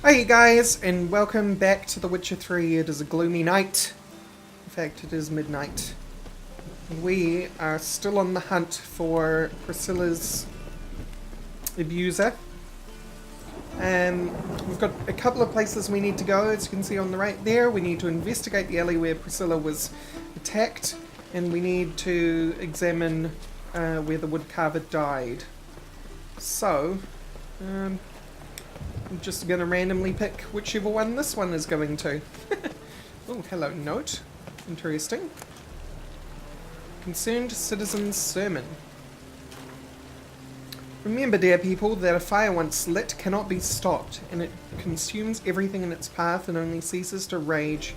Hey guys, and welcome back to The Witcher 3. It is a gloomy night. In fact, it is midnight. We are still on the hunt for Priscilla's abuser. We've got a couple of places we need to go, as you can see on the right there. We need to investigate the alley where Priscilla was attacked, and we need to examine where the woodcarver died. So, I'm just going to randomly pick whichever one this one is going to. Oh, hello, note. Interesting. Concerned Citizen's Sermon. Remember, dear people, that a fire once lit cannot be stopped, and it consumes everything in its path and only ceases to rage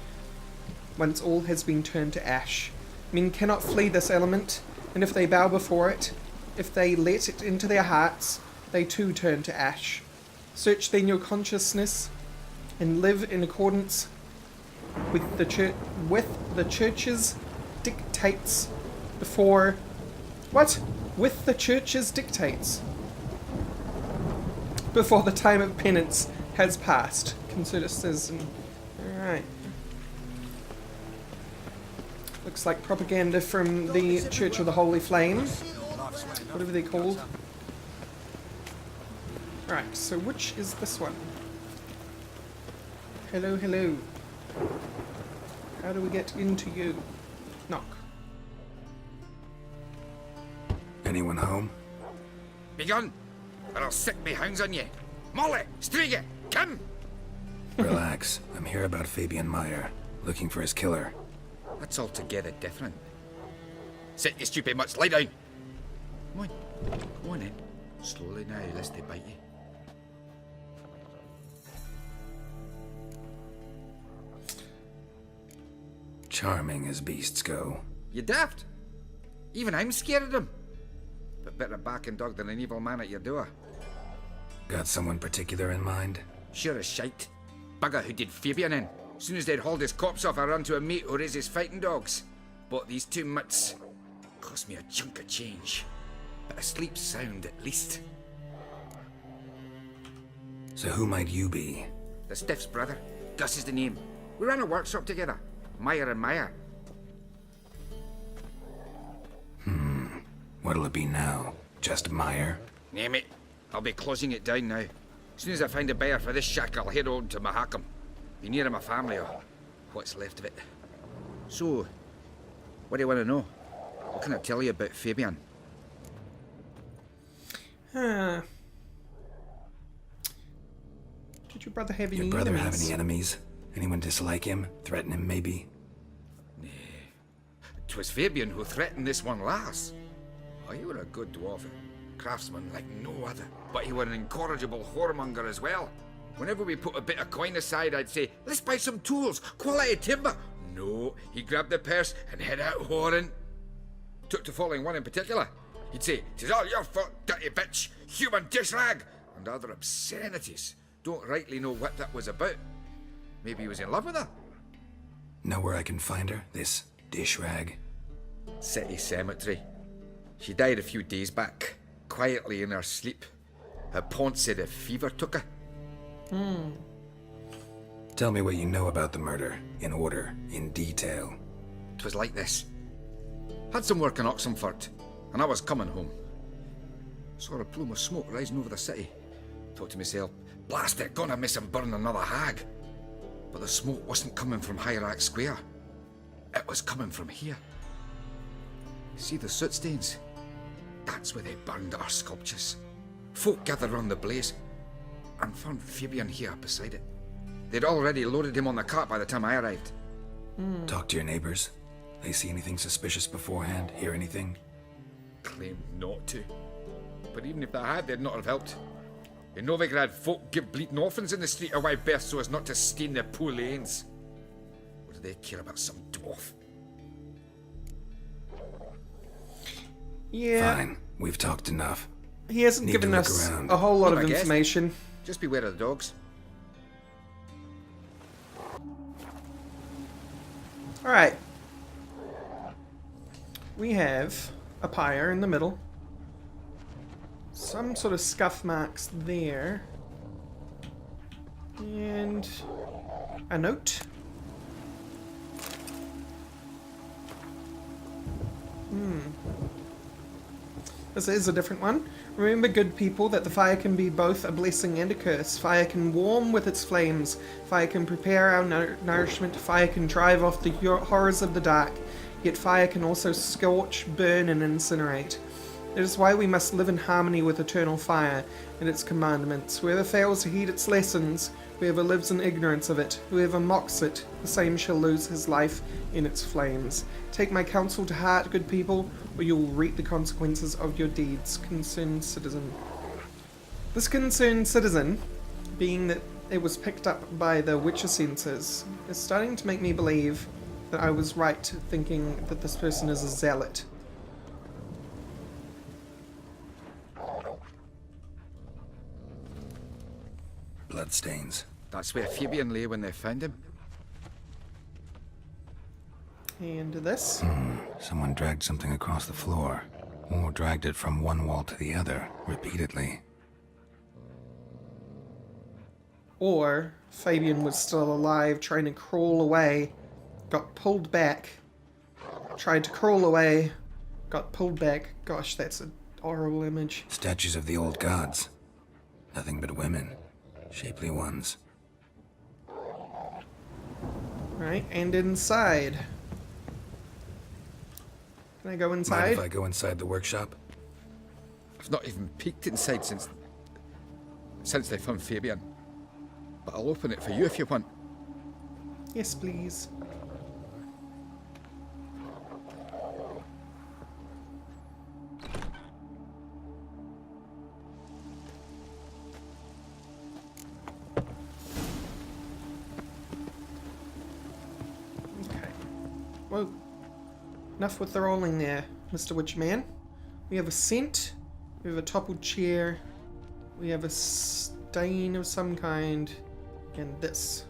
once all has been turned to ash. Men cannot flee this element, and if they bow before it, if they let it into their hearts, they too turn to ash. Search then your consciousness and live in accordance with the church's dictates before... What? With the church's dictates. Before the time of penance has passed. Consider citizen. Alright. Looks like propaganda from the Church of the Holy Flame. Whatever they're called. Right, so which is this one? Hello, hello. How do we get into you? Knock. Anyone home? Begone, or I'll sick me hounds on you. Molly, Striga, come! Relax. I'm here about Fabian Meyer, looking for his killer. That's altogether different. Sit, you stupid mutts, lie down. Come on in. Slowly now, lest they bite you. Charming as beasts go. You daft? Even I'm scared of them. But better back and dog than an evil man at your door. Got someone particular in mind? Sure as shite. Bugger who did Fabian in. Soon as they'd hauled his corpse off, I run to a mate who raises fighting dogs. Bought these two mutts. Cost me a chunk of change. But I sleep sound at least. So who might you be? The Stiff's brother. Gus is the name. We ran a workshop together. Meyer and Meyer. What'll it be now? Just Meyer? Name it. I'll be closing it down now. As soon as I find a buyer for this shack, I'll head on to Mahakam. Be near my family, or what's left of it. So, what do you want to know? What can I tell you about Fabian? Did your brother have any Your brother enemies? have any enemies? Anyone dislike him? Threaten him, maybe? 'Twas Fabian who threatened this one last. Oh, you were a good dwarf, craftsman like no other. But you were an incorrigible whoremonger as well. Whenever we put a bit of coin aside, I'd say, let's buy some tools, quality timber. No, he grabbed the purse and head out whoring. Took to following one in particular. He'd say, "'Tis all your fault, dirty bitch, human dish rag," and other obscenities. Don't rightly know what that was about. Maybe he was in love with her. Know where I can find her? This dish rag? City cemetery. She died a few days back, quietly in her sleep. Her pont said a fever took her. Tell me what you know about the murder, in order, in detail. 'Twas like this. Had some work in Oxenford, and I was coming home. Saw a plume of smoke rising over the city. Thought to myself, blast it, gonna miss and burn another hag. But the smoke wasn't coming from Rorax Square. It was coming from here. See the soot stains? That's where they burned our sculptures. Folk gathered round the blaze and found Fabian here beside it. They'd already loaded him on the cart by the time I arrived. Talk to your neighbors. They see anything suspicious beforehand? Hear anything? Claimed not to. But even if they had, they'd not have helped. In Novigrad, folk give bleating orphans in the street a wide berth so as not to stain their poor lanes. What do they care about some dwarf? Yeah. Fine. We've talked enough. He hasn't Need given to look us around. a whole lot Be of my guest. information. Just beware of the dogs. Alright. We have a pyre in the middle. Some sort of scuff marks there. And a note. This is a different one. Remember, good people, that the fire can be both a blessing and a curse. Fire can warm with its flames. Fire can prepare our nourishment. Fire can drive off the horrors of the dark. Yet fire can also scorch, burn, and incinerate. It is why we must live in harmony with eternal fire and its commandments. Whoever fails to heed its lessons, whoever lives in ignorance of it, whoever mocks it, the same shall lose his life in its flames. Take my counsel to heart, good people, or you will reap the consequences of your deeds. Concerned citizen. This concerned citizen, being that it was picked up by the Witcher censors, is starting to make me believe that I was right thinking that this person is a zealot. Bloodstains. That's where Fabian lay when they found him. And this. Someone dragged something across the floor, or dragged it from one wall to the other, repeatedly. Or Fabian was still alive, trying to crawl away, got pulled back, tried to crawl away, got pulled back. Gosh, that's a horrible image. Statues of the old gods. Nothing but women. Shapely ones. Right, and inside. Can I go Mind inside? if I go inside the workshop? I've not even peeked inside since they found Fabian. But I'll open it for you if you want. Yes, please. Okay. Well, enough with the rolling there, Mr. Witchman. We have a scent, we have a toppled chair, we have a stain of some kind, and this.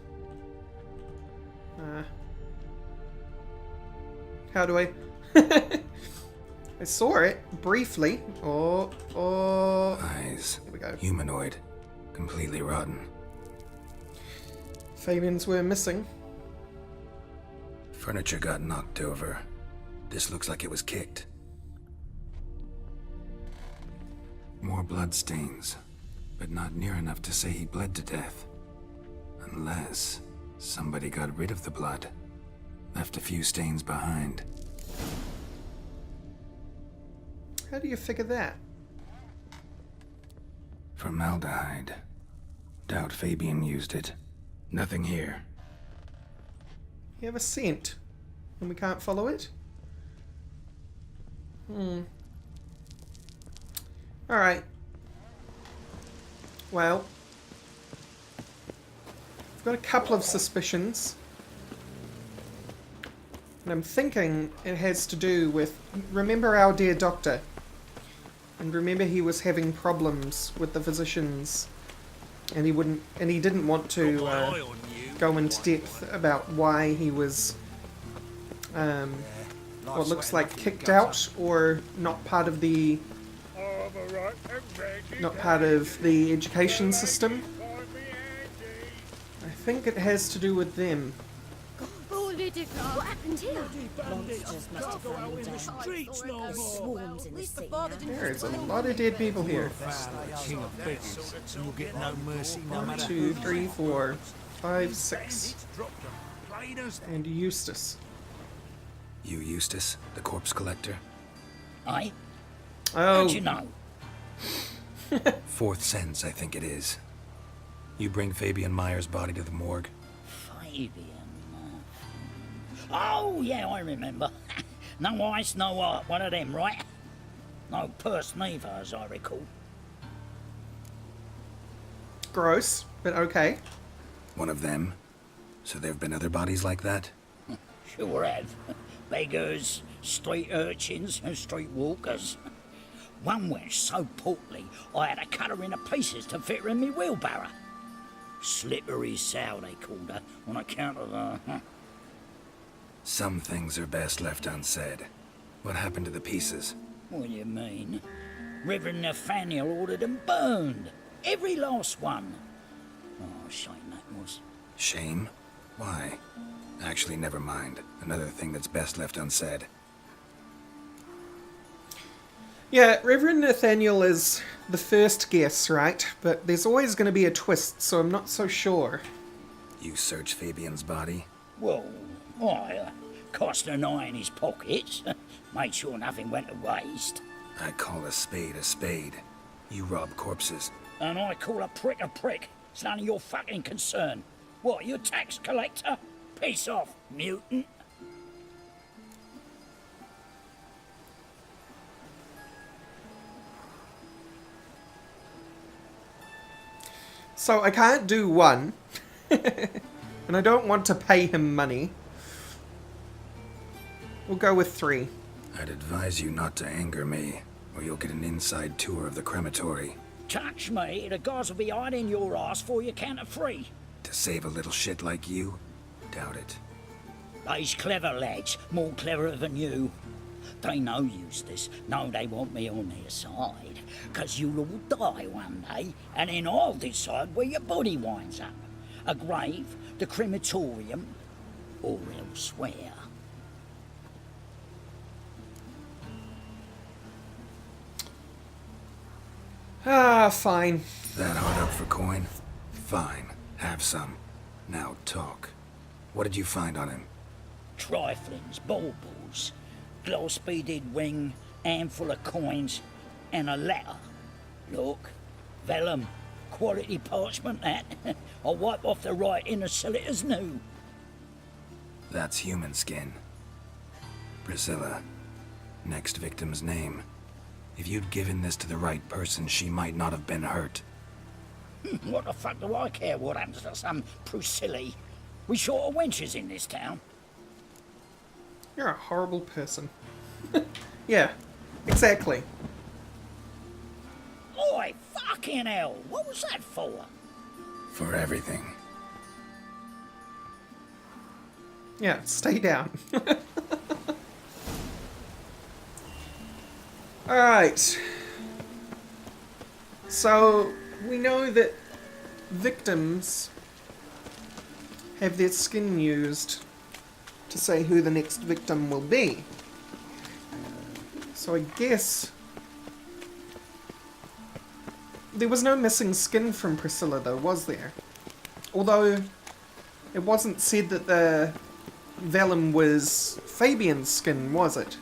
How do I... I saw it briefly. Oh. Eyes. Here we go. Humanoid. Completely rotten. Fabians were missing. Furniture got knocked over. This looks like it was kicked. More blood stains, but not near enough to say he bled to death. Unless somebody got rid of the blood. Left a few stains behind. How do you figure that? Formaldehyde. Doubt Fabian used it. Nothing here. You have a scent, and we can't follow it? Alright. Well, I've got a couple of suspicions. And I'm thinking it has to do with... Remember our dear doctor? And remember he was having problems with the physicians. And he didn't want to go into depth about why he was what looks like kicked out or not part of the education system. I think it has to do with them. What happened here? Monsters must have run them down. Swarms in the city now. There is a lot of dead people here. King of beggars, and you'll get no mercy no 1, matter 2, 3, 4, 5, 6. And Eustace. You, Eustace, the corpse collector? Aye? Oh, How'd you know? Fourth sense, I think it is. You bring Fabian Meyer's body to the morgue. Fabian. Oh, yeah, I remember. No ice, no art, one of them, right? No purse neither, as I recall. gross, but okay. One of them? So there have been other bodies like that? Sure have. Beggars, street urchins, and street walkers. One went so portly, I had to cut her into pieces to fit her in me wheelbarrow. Slippery sow, they called her, on account of her. Some things are best left unsaid. What happened to the pieces? What do you mean? Reverend Nathaniel ordered them burned. Every last one. Oh, shame that was. Shame? Why? Actually, never mind. Another thing that's best left unsaid. Yeah, Reverend Nathaniel is the first guess, right? But there's always going to be a twist, so I'm not so sure. You search Fabian's body? Well, I cast an eye in his pockets, made sure nothing went to waste. I call a spade a spade. You rob corpses. And I call a prick a prick. It's none of your fucking concern. What, you a tax collector? Piss off, mutant. So I can't do one. And I don't want to pay him money. We'll go with 3. I'd advise you not to anger me, or you'll get an inside tour of the crematory. Touch me, the guys will be hiding your ass for your count of 3. To save a little shit like you? Doubt it. They's clever lads, more cleverer than you. They know Eustace, know they want me on their side, 'cause you'll all die one day, and then I'll decide where your body winds up. A grave, the crematorium, or elsewhere. Ah, fine. That hard up for coin? Fine. Have some. Now talk. What did you find on him? Triflings, baubles, glass-beaded ring, handful of coins, and a letter. Look, vellum, quality parchment that. I'll wipe off the writing and sell it as new. That's human skin. Priscilla. Next victim's name. If you'd given this to the right person, she might not have been hurt. What the fuck do I care what happens to some Priscilla? We short of wenches in this town. You're a horrible person. Yeah, exactly. Oi, fucking hell, what was that for? For everything. Yeah, stay down. Alright. So, we know that victims have their skin used to say who the next victim will be. So I guess... There was no missing skin from Priscilla though, was there? Although, it wasn't said that the vellum was Fabian's skin, was it?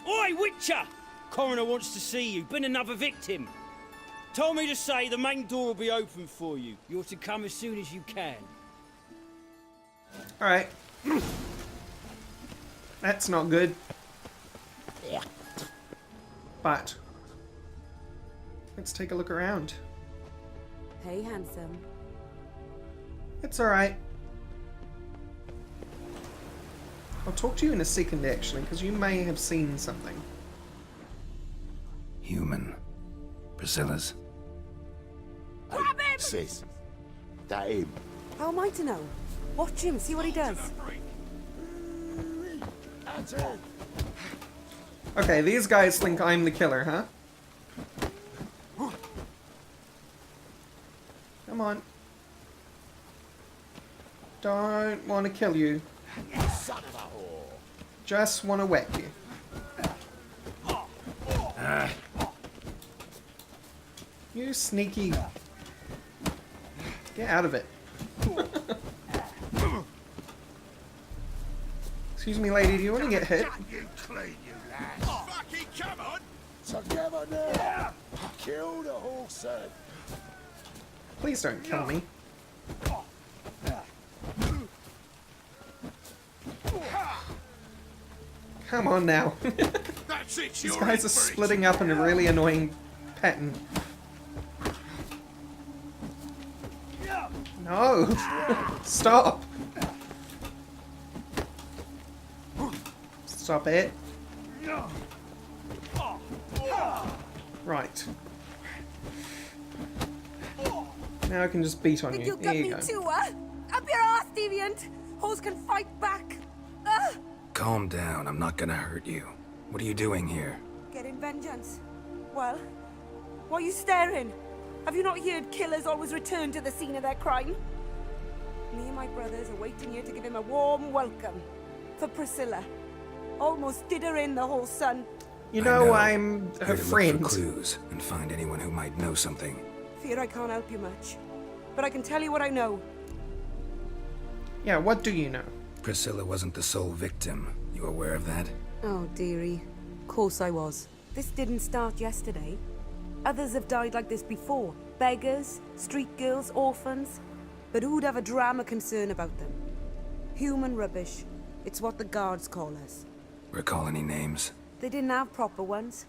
Oi, Witcher! Coroner wants to see you. Been another victim. Told me to say the main door will be open for you. You're to come as soon as you can. Alright. That's not good. Yeah. But let's take a look around. Hey, handsome. It's alright. I'll talk to you in a second, actually, because you may have seen something. Human. Priscilla's. Grab him! Sis, that him. How am I to know? Watch him, see what he does. Okay, these guys think I'm the killer, huh? Come on. Don't want to kill you. Just want to whack you. You sneaky... Get out of it. Excuse me, lady, do you want to get hit? Fucking come on! Together now! Kill the horse. Please don't kill me. Come on now. That's it, These guys are splitting up in a really annoying pattern. No! Stop! Stop it. Right. Now I can just beat on Think you. you'll There get you me go. too, huh? Up your ass, deviant! Hoes can fight back! Calm down, I'm not gonna hurt you. What are you doing here? Getting vengeance. Well, why are you staring? Have you not heard killers always return to the scene of their crime? Me and my brothers are waiting here to give him a warm welcome. For Priscilla. Almost did her in, the whole son. You know, I'm her Here to friend. look for clues and find anyone who might know something. Fear I can't help you much. But I can tell you what I know. Yeah, what do you know? Priscilla wasn't the sole victim. You aware of that? Oh, dearie. Of course I was. This didn't start yesterday. Others have died like this before. Beggars, street girls, orphans. But who'd have a drama concern about them? Human rubbish. It's what the guards call us. Recall any names? They didn't have proper ones.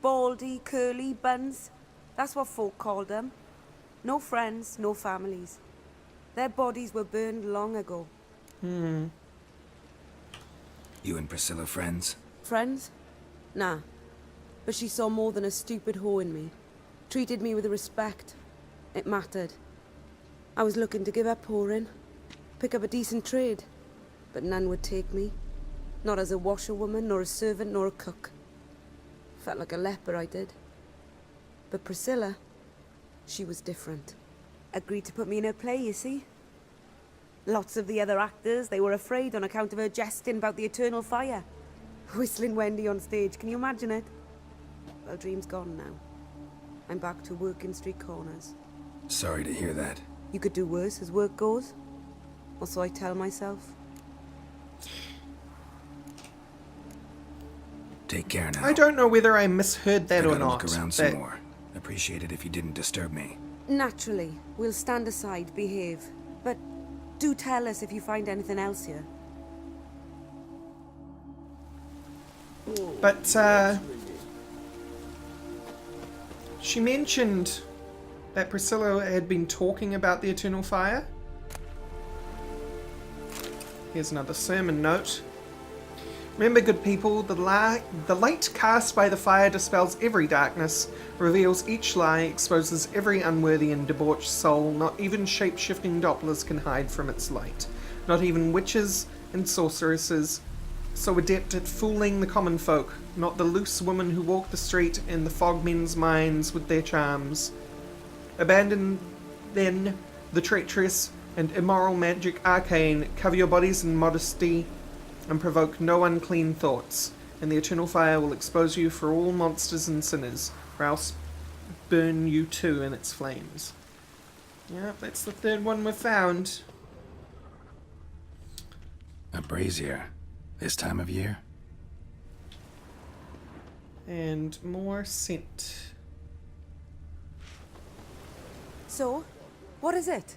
Baldy, curly, buns. That's what folk called them. No friends, no families. Their bodies were burned long ago. You and Priscilla friends? Friends? Nah. But she saw more than a stupid whore in me. Treated me with respect. It mattered. I was looking to give up whoring. Pick up a decent trade. But none would take me. Not as a washerwoman, nor a servant, nor a cook. Felt like a leper, I did. But Priscilla, she was different. Agreed to put me in her play, you see. Lots of the other actors, they were afraid on account of her jesting about the eternal fire. Whistling Wendy on stage, can you imagine it? Well, dream's gone now. I'm back to working street corners. Sorry to hear that. You could do worse as work goes. Or so I tell myself. Take care now. I don't know whether I misheard that I or gotta not. look around some more. Appreciate it if you didn't disturb me. Naturally, we'll stand aside, behave. But do tell us if you find anything else here. But, she mentioned that Priscilla had been talking about the eternal fire. Here's another sermon note. Remember, good people, the light cast by the fire dispels every darkness, reveals each lie, exposes every unworthy and debauched soul. Not even shape-shifting Dopplers can hide from its light. Not even witches and sorceresses, so adept at fooling the common folk. Not the loose women who walk the street and the fog men's minds with their charms. Abandon, then, the treacherous and immoral magic arcane. Cover your bodies in modesty and provoke no unclean thoughts, and the eternal fire will expose you for all monsters and sinners, or else burn you too in its flames. Yep, that's the third one we've found. A brazier. This time of year? And more scent. So, what is it?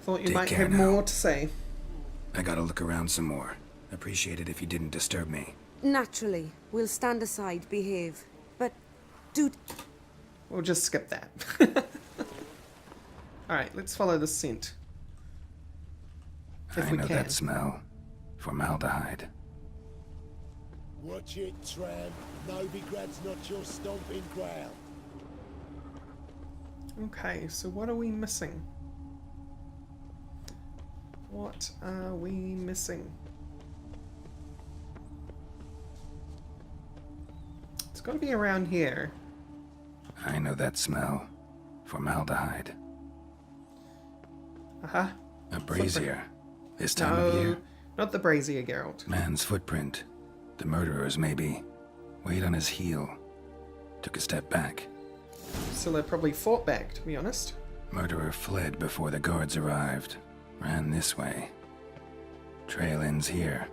Thought you Take might care have now. more to say. I gotta look around some more. Appreciate it if you didn't disturb me. Naturally, we'll stand aside, behave. But do... We'll just skip that. Alright, let's follow the scent. If I we know can. that smell. Formaldehyde. Watch it, tramp. Novigrad's not your stomping ground. Okay, so what are we missing? What are we missing? It's got to be around here. I know that smell. Formaldehyde. Uh-huh. A brazier. This time of No, year? not the brazier, Geralt. Man's footprint. The murderer's maybe. Weight on his heel. Took a step back. Priscilla probably fought back, to be honest. Murderer fled before the guards arrived. Ran this way. Trail ends here.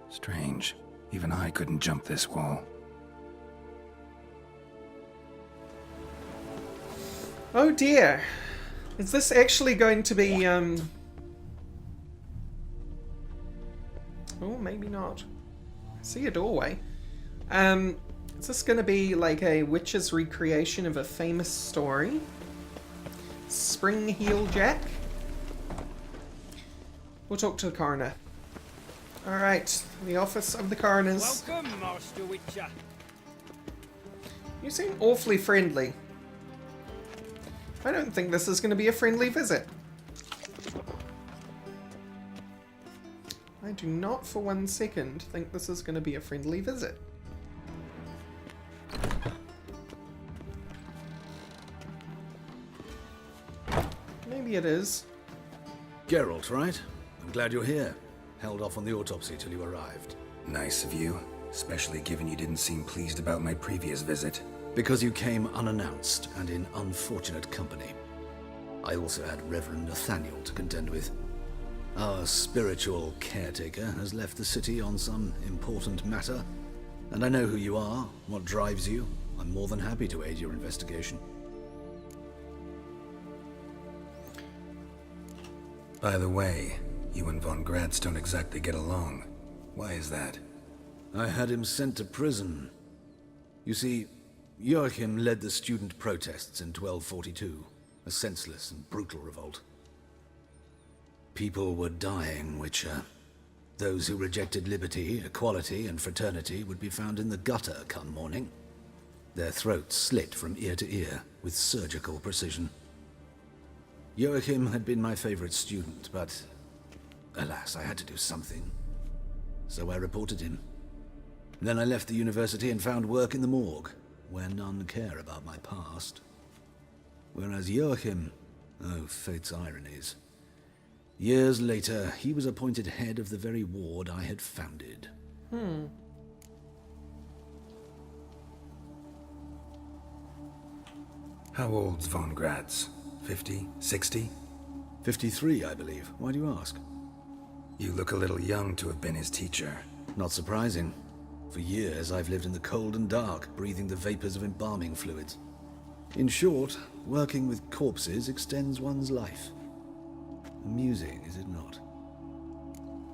Strange. Even I couldn't jump this wall. Oh dear. Is this actually going to be, Oh, maybe not. I see a doorway. Is this going to be like a witch's recreation of a famous story? Spring Heel Jack? We'll talk to the coroner. Alright, the office of the coroners. Welcome, Master Witcher. You seem awfully friendly. I don't think this is going to be a friendly visit. I do not for 1 second think this is going to be a friendly visit. Maybe it is. Geralt, right? I'm glad you're here. Held off on the autopsy till you arrived. Nice of you, especially given you didn't seem pleased about my previous visit. Because you came unannounced and in unfortunate company. I also had Reverend Nathaniel to contend with. Our spiritual caretaker has left the city on some important matter, and I know who you are, what drives you. I'm more than happy to aid your investigation. By the way, you and von Gratz don't exactly get along. Why is that? I had him sent to prison. You see, Joachim led the student protests in 1242, a senseless and brutal revolt. People were dying, Witcher. Those who rejected liberty, equality, and fraternity would be found in the gutter come morning. Their throats slit from ear to ear with surgical precision. Joachim had been my favorite student, but alas, I had to do something. So I reported him. Then I left the university and found work in the morgue, where none care about my past. Whereas Joachim, oh, fate's ironies. Years later, he was appointed head of the very ward I had founded. How old's von Gratz? 50? 60? 53, I believe. Why do you ask? You look a little young to have been his teacher. Not surprising. For years, I've lived in the cold and dark, breathing the vapors of embalming fluids. In short, working with corpses extends one's life. Amusing, is it not?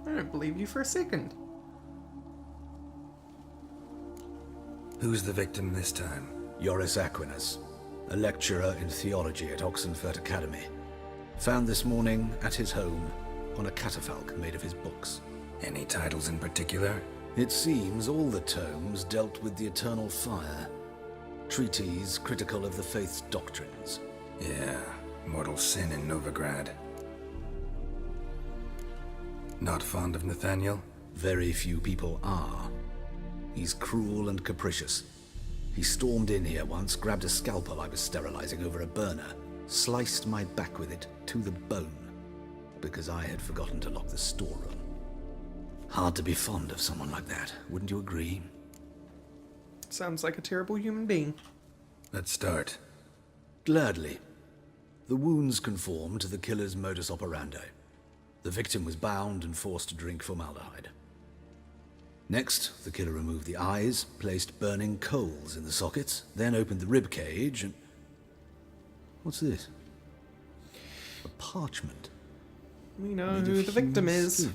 I don't believe you for a second. Who's the victim this time? Joris Aquinas, a lecturer in theology at Oxenfurt Academy. Found this morning at his home on a catafalque made of his books. Any titles in particular? It seems all the tomes dealt with the eternal fire. Treatises critical of the faith's doctrines. Yeah, mortal sin in Novigrad. Not fond of Nathaniel? Very few people are. He's cruel and capricious. He stormed in here once, grabbed a scalpel I was sterilizing over a burner, sliced my back with it to the bone, because I had forgotten to lock the storeroom. Hard to be fond of someone like that, wouldn't you agree? Sounds like a terrible human being. Let's start. Gladly. The wounds conform to the killer's modus operandi. The victim was bound and forced to drink formaldehyde. Next, the killer removed the eyes, placed burning coals in the sockets, then opened the rib cage and... What's this? A parchment. We know who the victim is.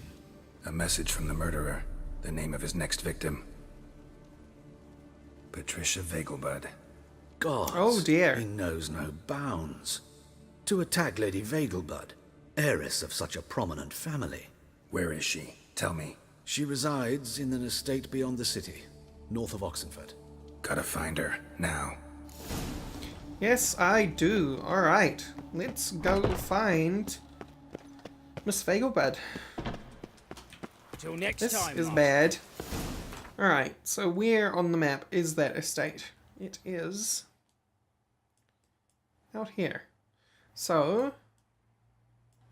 A message from the murderer. The name of his next victim. Patricia Vegelbud. God. Oh dear. He knows no bounds. To attack Lady Vegelbud, heiress of such a prominent family. Where is she? Tell me. She resides in an estate beyond the city, north of Oxenfurt. Gotta find her, now. Yes, I do. Alright. Let's go find Miss Vegelbud. Till next This time. is bad. Alright, so where on the map is that estate? It is out here. So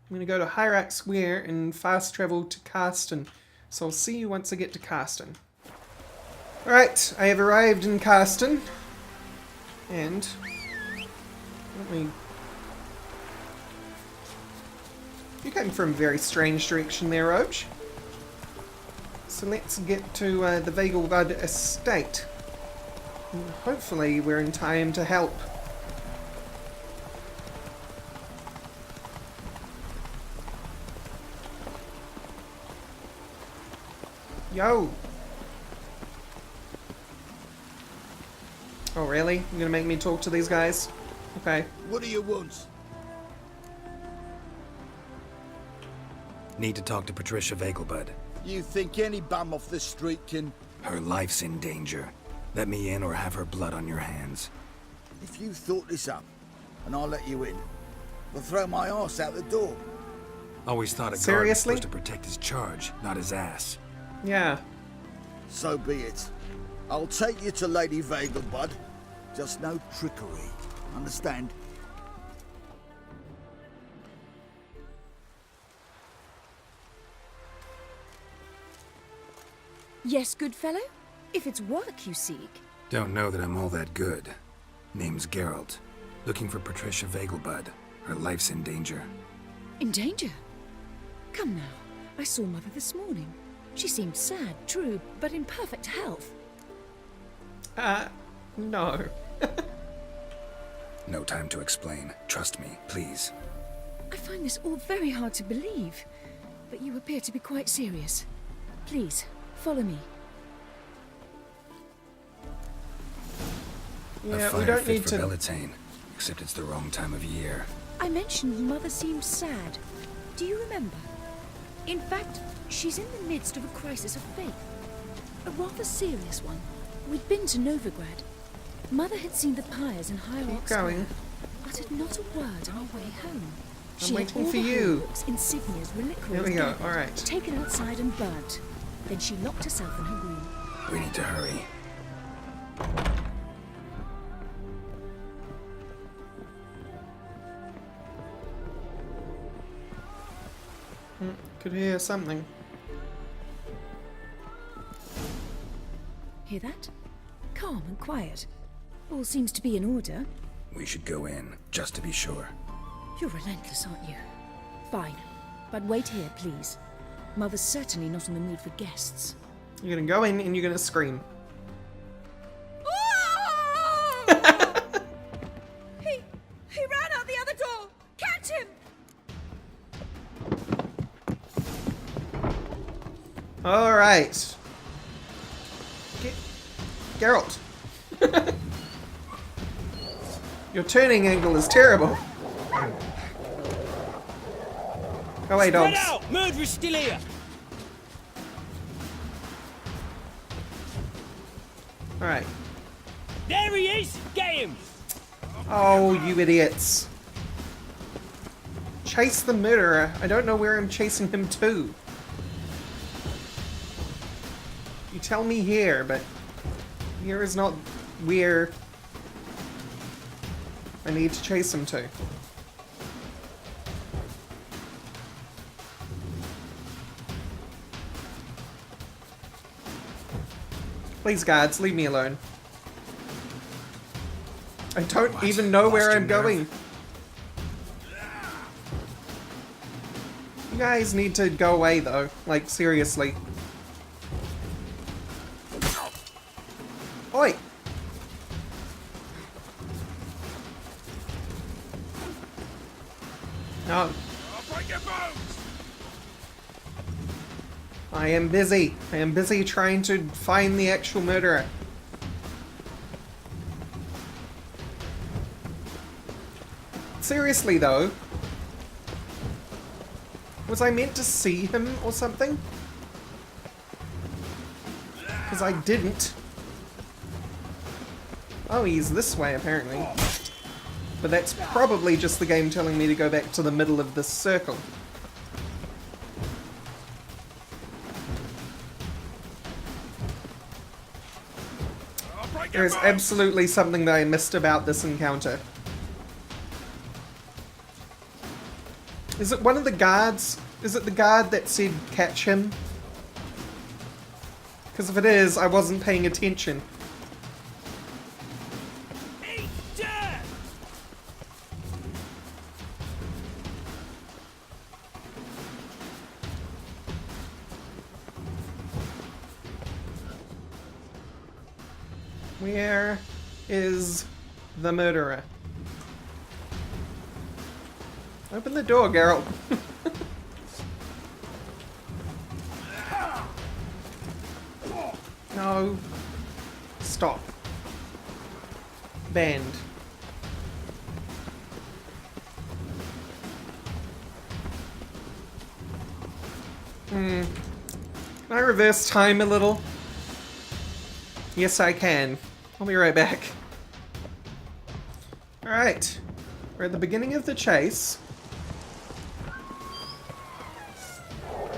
I'm gonna go to Hyrax Square and fast travel to Karsten. So I'll see you once I get to Karsten. Alright, I have arrived in Karsten. And let me... You came from a very strange direction there, Roach. So let's get to the Vegelbud estate. And hopefully we're in time to help. Yo! Oh really? You're gonna make me talk to these guys? Okay. What do you want? Need to talk to Patricia Vegelbud. You think any bum off the street can... Her life's in danger. Let me in or have her blood on your hands. If you thought this up, and I'll let you in, I'll throw my ass out the door. Always thought a guard was Seriously? supposed to protect his charge, not his ass. Yeah. So be it. I'll take you to Lady Vegelbud. Just no trickery. Understand? Yes, good fellow? If it's work you seek. Don't know that I'm all that good. Name's Geralt. Looking for Patricia Vegelbud. Her life's in danger. In danger? Come now. I saw Mother this morning. She seemed sad, true, but in perfect health. No. No time to explain. Trust me, please. I find this all very hard to believe, but you appear to be quite serious. Please, follow me. A Yeah, fire we don't fit need for to... Bellatane, except it's the wrong time of year. I mentioned Mother seemed sad. Do you remember? In fact, she's in the midst of a crisis of faith. A rather serious one. We'd been to Novigrad. Mother had seen the pyres in Rorax, going. uttered not a word on our way home. I'm She had waiting all for the you. hallmarks, insignias, reliquaries Here we go, gathered, alright. taken outside and burnt. Then she locked herself in her room. We need to hurry. Could hear something. Hear that? Calm and quiet. All seems to be in order. We should go in, just to be sure. You're relentless, aren't you? Fine. But wait here, please. Mother's certainly not in the mood for guests. You're gonna go in and you're gonna scream. He ran out the other door! Catch him! Alright. Geralt. Your turning angle is terrible. Go away, Spread dogs. out! Murderer's still here! Alright. There he is! Get him! Oh, you idiots. Chase the murderer. I don't know where I'm chasing him to. You tell me here, but here is not where I need to chase him to. Please, guards, leave me alone. I don't What? even know where Lost I'm your nerve? going. You guys need to go away, though. Like, seriously. Oi! No. I am busy. I am busy trying to find the actual murderer. Seriously, though. Was I meant to see him or something? Because I didn't. Oh, he's this way, apparently. But that's probably just the game telling me to go back to the middle of this circle. There is absolutely something that I missed about this encounter. Is it one of the guards? Is it the guard that said catch him? Because if it is, I wasn't paying attention. Eat dirt! Where is the murderer? Open the door, Geralt. No. Stop. Banned. Can I reverse time a little? Yes, I can. I'll be right back. Alright. We're at the beginning of the chase.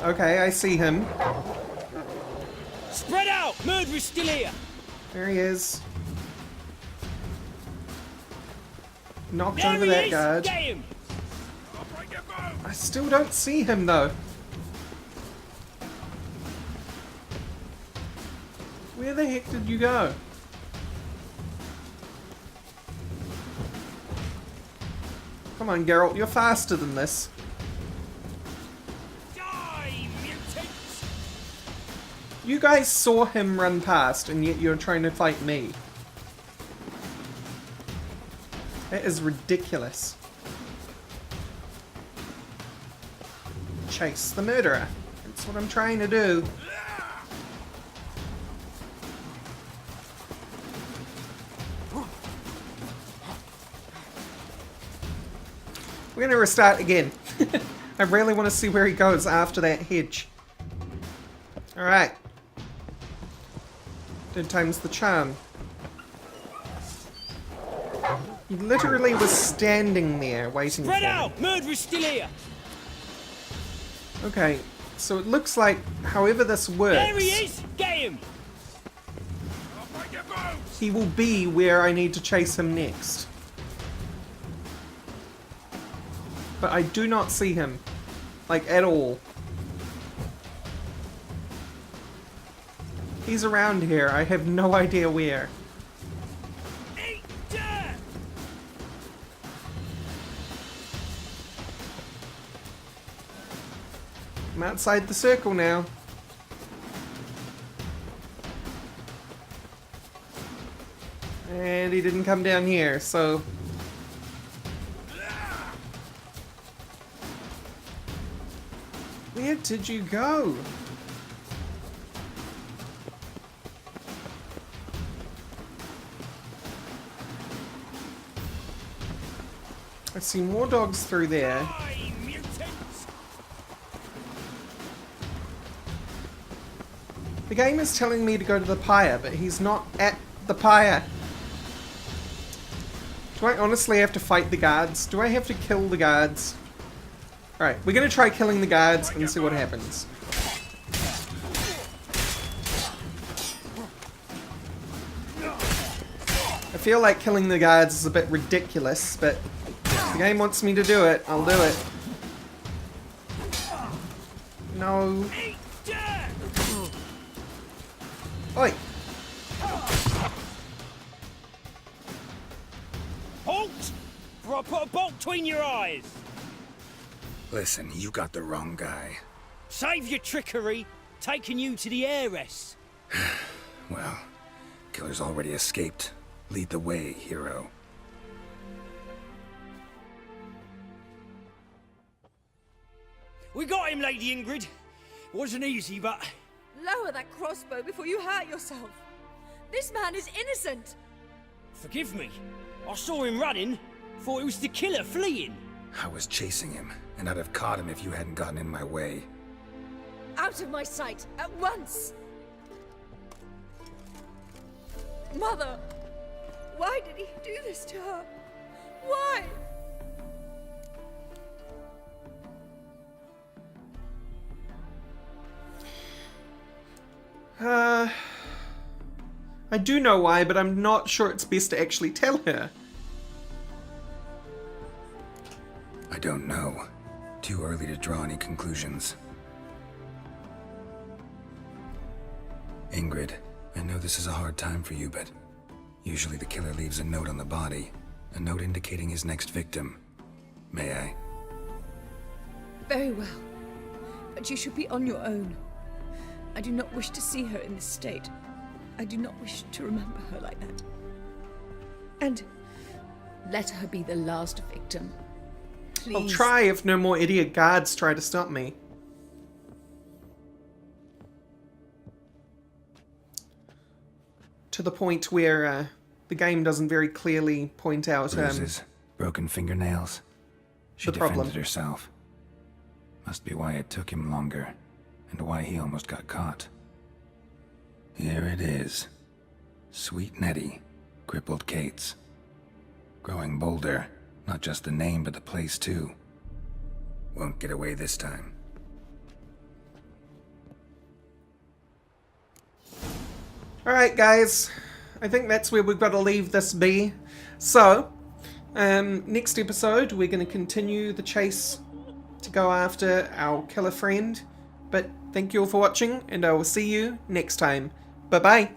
Okay, I see him. Spread out! Murderer's still here! There he is. Knocked There over he that is! guard. Get him! I still don't see him though. Where the heck did you go? Come on, Geralt, you're faster than this. Die, mutants! You guys saw him run past, and yet you're trying to fight me. That is ridiculous. Chase the murderer. That's what I'm trying to do. We're going to restart again. I really want to see where he goes after that hedge. Alright. Third time's the charm. He literally was standing there waiting Spread for me. out! Murderer's still here! Okay, so it looks like however this works, There he is! Get him! he will be where I need to chase him next. But I do not see him. Like, at all. He's around here. I have no idea where. Eat dirt! I'm outside the circle now. And he didn't come down here, so... Where did you go? I see more dogs through there. Die, mutants! The game is telling me to go to the pyre, but he's not at the pyre. Do I honestly have to fight the guards? Do I have to kill the guards? Alright, we're gonna try killing the guards and see what happens. I feel like killing the guards is a bit ridiculous, but if the game wants me to do it, I'll do it. No. Eat dirt! Oi! Halt! Or I'll put a bolt between your eyes! Listen, you got the wrong guy. Save your trickery, taking you to the heiress. Well, killer's already escaped. Lead the way, hero. We got him, Lady Ingrid. Wasn't easy, but... Lower that crossbow before you hurt yourself. This man is innocent. Forgive me. I saw him running. Thought it was the killer fleeing. I was chasing him, and I'd have caught him if you hadn't gotten in my way. Out of my sight, at once! Mother! Why did he do this to her? Why? I do know why, but I'm not sure it's best to actually tell her. I don't know. Too early to draw any conclusions. Ingrid, I know this is a hard time for you, but usually the killer leaves a note on the body. A note indicating his next victim. May I? Very well. But you should be on your own. I do not wish to see her in this state. I do not wish to remember her like that. And let her be the last victim. Please. I'll try if no more idiot guards try to stop me. To the point where the game doesn't very clearly point out Bruises, broken fingernails. She the problem. defended herself. Must be why it took him longer, and why he almost got caught. Here it is. Sweet Nettie, crippled Kate's. Growing bolder, not just the name but the place too. Won't get away this time. Alright guys, I think that's where we've got to leave this be. So, next episode we're going to continue the chase to go after our killer friend. But thank you all for watching, and I will see you next time. Bye bye!